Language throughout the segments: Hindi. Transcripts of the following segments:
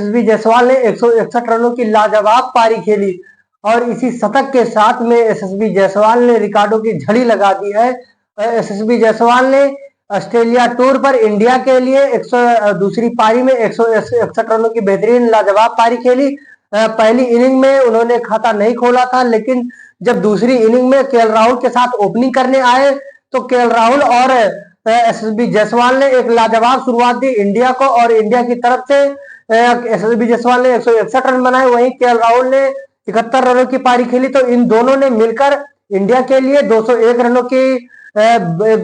यशस्वी जायसवाल ने 161 रनों की लाजवाब पारी खेली और इसी शतक के साथ में यशस्वी जायसवाल ने रिकॉर्डों की झड़ी लगा दी है। यशस्वी जायसवाल ने ऑस्ट्रेलिया टूर पर इंडिया के लिए दूसरी पारी में 161 रनों की बेहतरीन लाजवाब पारी खेली। पहली इनिंग में उन्होंने खाता नहीं खोला था, लेकिन जब दूसरी इनिंग में केएल राहुल के साथ ओपनिंग करने आए तो केएल राहुल और यशस्वी जायसवाल ने एक लाजवाब शुरुआत दी इंडिया को और इंडिया की तरफ से यशस्वी जायसवाल ने 161 रन बनाए, वहीं केएल राहुल ने 71 रनों की पारी खेली। तो इन दोनों ने मिलकर इंडिया के लिए 201 रनों की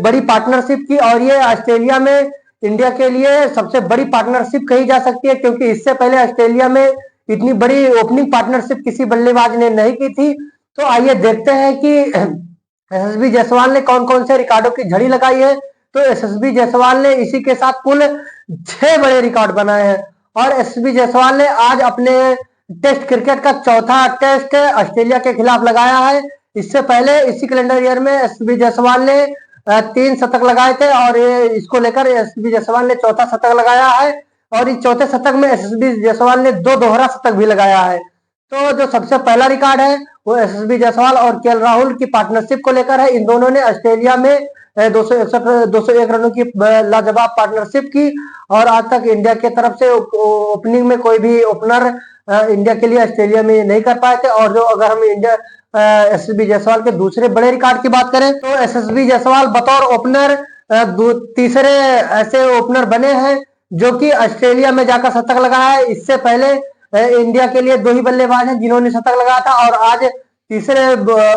बड़ी पार्टनरशिप की और ये ऑस्ट्रेलिया में इंडिया के लिए सबसे बड़ी पार्टनरशिप कही जा सकती है, क्योंकि इससे पहले ऑस्ट्रेलिया में इतनी बड़ी ओपनिंग पार्टनरशिप किसी बल्लेबाज ने नहीं की थी। तो आइए देखते हैं कि यशस्वी जायसवाल ने कौन कौन से रिकॉर्डों की झड़ी लगाई है। तो यशस्वी जायसवाल ने इसी के साथ कुल 6 बड़े रिकॉर्ड बनाए हैं और यशस्वी जायसवाल ने आज अपने टेस्ट क्रिकेट का चौथा टेस्ट ऑस्ट्रेलिया के खिलाफ लगाया है। इससे पहले इसी कैलेंडर ईयर में यशस्वी जायसवाल ने 3 शतक लगाए थे और इसको लेकर यशस्वी जायसवाल ने चौथा शतक लगाया है और इस चौथे शतक में यशस्वी जायसवाल ने 2 दोहरा शतक भी लगाया है। तो जो सबसे पहला रिकॉर्ड है वो यशस्वी जायसवाल और केएल राहुल की पार्टनरशिप को लेकर है। इन दोनों ने ऑस्ट्रेलिया में 201 रनों की लाजवाब पार्टनरशिप की और आज तक इंडिया की तरफ से ओपनिंग में कोई भी ओपनर इंडिया के लिए ऑस्ट्रेलिया में नहीं कर पाए थे। और जो अगर हम इंडिया यशस्वी जायसवाल के दूसरे बड़े रिकॉर्ड की बात करें तो यशस्वी जायसवाल बतौर ओपनर तीसरे ऐसे ओपनर बने हैं जो कि ऑस्ट्रेलिया में जाकर शतक लगाया है। इससे पहले इंडिया के लिए 2 ही बल्लेबाज हैं जिन्होंने शतक लगाया था और आज तीसरे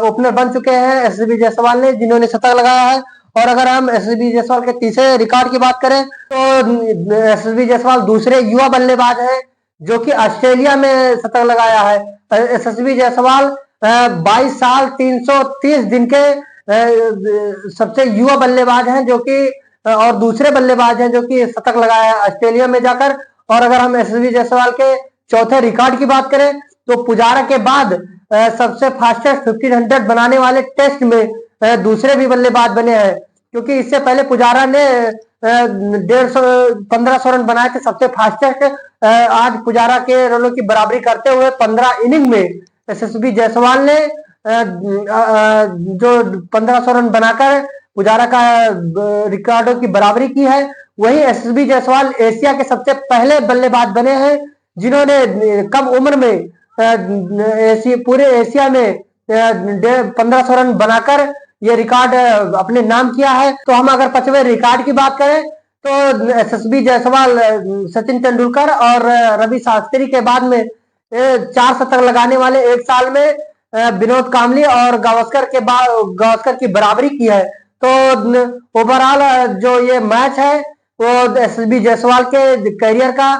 ओपनर बन चुके हैं यशस्वी जायसवाल ने जिन्होंने शतक लगाया है। और अगर हम यशस्वी जायसवाल के तीसरे रिकॉर्ड की बात करें तो यशस्वी जायसवाल दूसरे युवा बल्लेबाज हैं जो कि ऑस्ट्रेलिया में शतक लगाया है। यशस्वी जायसवाल 22 साल 330 दिन के सबसे युवा बल्लेबाज हैं जो कि और दूसरे बल्लेबाज हैं जो कि शतक लगाया है ऑस्ट्रेलिया में जाकर। और अगर हम यशस्वी जायसवाल के चौथे रिकॉर्ड की बात करें तो पुजारा के बाद सबसे फास्टेस्ट 1500 बनाने वाले टेस्ट में दूसरे भी बल्लेबाज बने हैं, क्योंकि इससे पहले पुजारा ने 1500 रन बनाए थे सबसे फास्टेस्ट। आज पुजारा के रनों की बराबरी करते हुए 15 इनिंग में यशस्वी जायसवाल ने जो 1500 रन बनाकर पुजारा का रिकॉर्डों की बराबरी की है। वही यशस्वी जायसवाल एशिया के सबसे पहले बल्लेबाज बने हैं जिन्होंने कम उम्र में पूरे एशिया में 1500 रन बनाकर ये रिकॉर्ड अपने नाम किया है। तो हम अगर 5वें रिकॉर्ड की बात करें तो यशस्वी जायसवाल सचिन तेंदुलकर और रवि शास्त्री के बाद में 4 शतक लगाने वाले एक साल में विनोद कांबली और गावस्कर की बराबरी की है। तो ओवरऑल जो ये मैच है वो यशस्वी जायसवाल के करियर का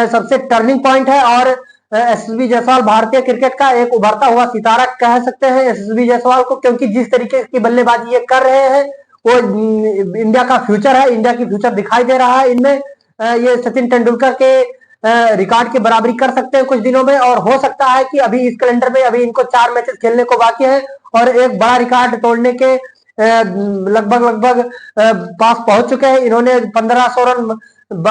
सबसे टर्निंग पॉइंट है और यशस्वी जायसवाल भारतीय क्रिकेट का एक उभरता हुआ सितारा कह सकते हैं यशस्वी जायसवाल को, क्योंकि जिस तरीके की बल्लेबाजी ये कर रहे हैं वो इंडिया का फ्यूचर है, इंडिया की फ्यूचर दिखाई दे रहा है इनमें। ये सचिन तेंदुलकर के रिकॉर्ड की बराबरी कर सकते हैं कुछ दिनों में और हो सकता है कि अभी इस कैलेंडर में अभी इनको 4 मैचेस खेलने को बाकी है और एक बड़ा रिकॉर्ड तोड़ने के लगभग पास पहुंच चुके हैं। इन्होंने 1500 रन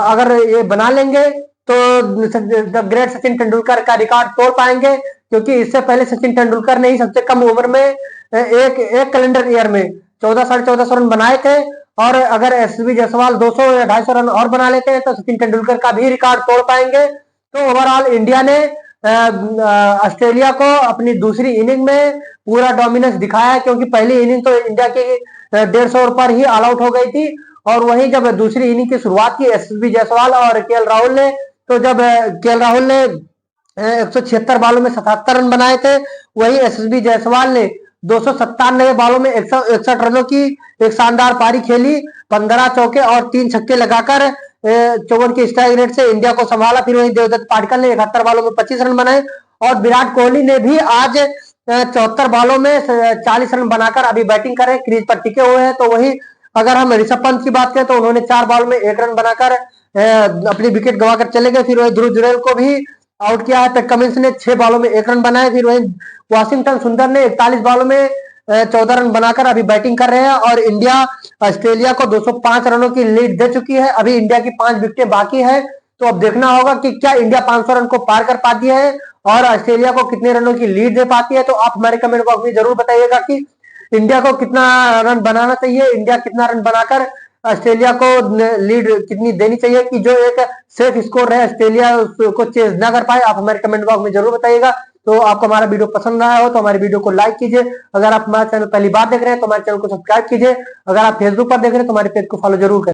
अगर ये बना लेंगे तो द ग्रेट सचिन तेंदुलकर का रिकॉर्ड तोड़ पाएंगे, क्योंकि इससे पहले सचिन तेंदुलकर ने ही सबसे कम उम्र में एक कैलेंडर ईयर में 1400 रन बनाए थे। और अगर यशस्वी जायसवाल 200 या 250 रन और बना लेते हैं तो सचिन तेंदुलकर का भी रिकॉर्ड तोड़ पाएंगे। तो ओवरऑल इंडिया ने ऑस्ट्रेलिया को अपनी दूसरी इनिंग में पूरा डोमिनेंस दिखाया है, क्योंकि पहली इनिंग तो इंडिया की 150 पर ही ऑल आउट हो गई थी और वहीं जब दूसरी इनिंग की शुरुआत की यशस्वी जायसवाल और केएल राहुल ने, तो जब केएल राहुल ने 176 बालों में 77 रन बनाए थे, वही यशस्वी जायसवाल ने 297 बालों में 161 रनों की एक शानदार पारी खेली, 15 चौके और 3 छक्के लगाकर 54 की स्ट्राइक रेट से इंडिया को संभाला। फिर वहीं देवदत्त पाटिकल ने 71 बालों में 25 रन बनाए और विराट कोहली ने भी आज 74 बालों में 40 रन बनाकर अभी बैटिंग कर रहे हैं, क्रीज पर टिके हुए हैं। तो वही अगर हम ऋषभ पंत की बात करें तो उन्होंने 4 बॉल में 1 रन बनाकर अपनी विकेट गंवाकर चले गए। फिर वही ध्रुव जुरैल को भी आउट किया है। पैट कमिंस ने 6 बॉलों में 1 रन बनाए। फिर वही वाशिंगटन सुंदर ने 41 बॉलों में 14 रन बनाकर अभी बैटिंग कर रहे हैं और इंडिया ऑस्ट्रेलिया को 205 रनों की लीड दे चुकी है। अभी इंडिया की 5 विकेटें बाकी है। तो अब देखना होगा कि क्या इंडिया 500 रन को पार कर पाती है और ऑस्ट्रेलिया को कितने रनों की लीड दे पाती है। तो आप हमारे कमेंट बॉक्स में जरूर बताइएगा कि इंडिया को कितना रन बनाना चाहिए, इंडिया कितना रन बनाकर ऑस्ट्रेलिया को लीड कितनी देनी चाहिए कि जो एक सेफ स्कोर रहे, ऑस्ट्रेलिया को चेज ना कर पाए। आप हमारे कमेंट बॉक्स में जरूर बताइएगा। तो आपको हमारा वीडियो पसंद आया हो तो हमारे वीडियो को लाइक कीजिए। अगर आप हमारे चैनल पहली बार देख रहे हैं तो हमारे चैनल को सब्सक्राइब कीजिए। अगर आप फेसबुक पर देख रहे हैं तो हमारे पेज को फॉलो जरूर करें।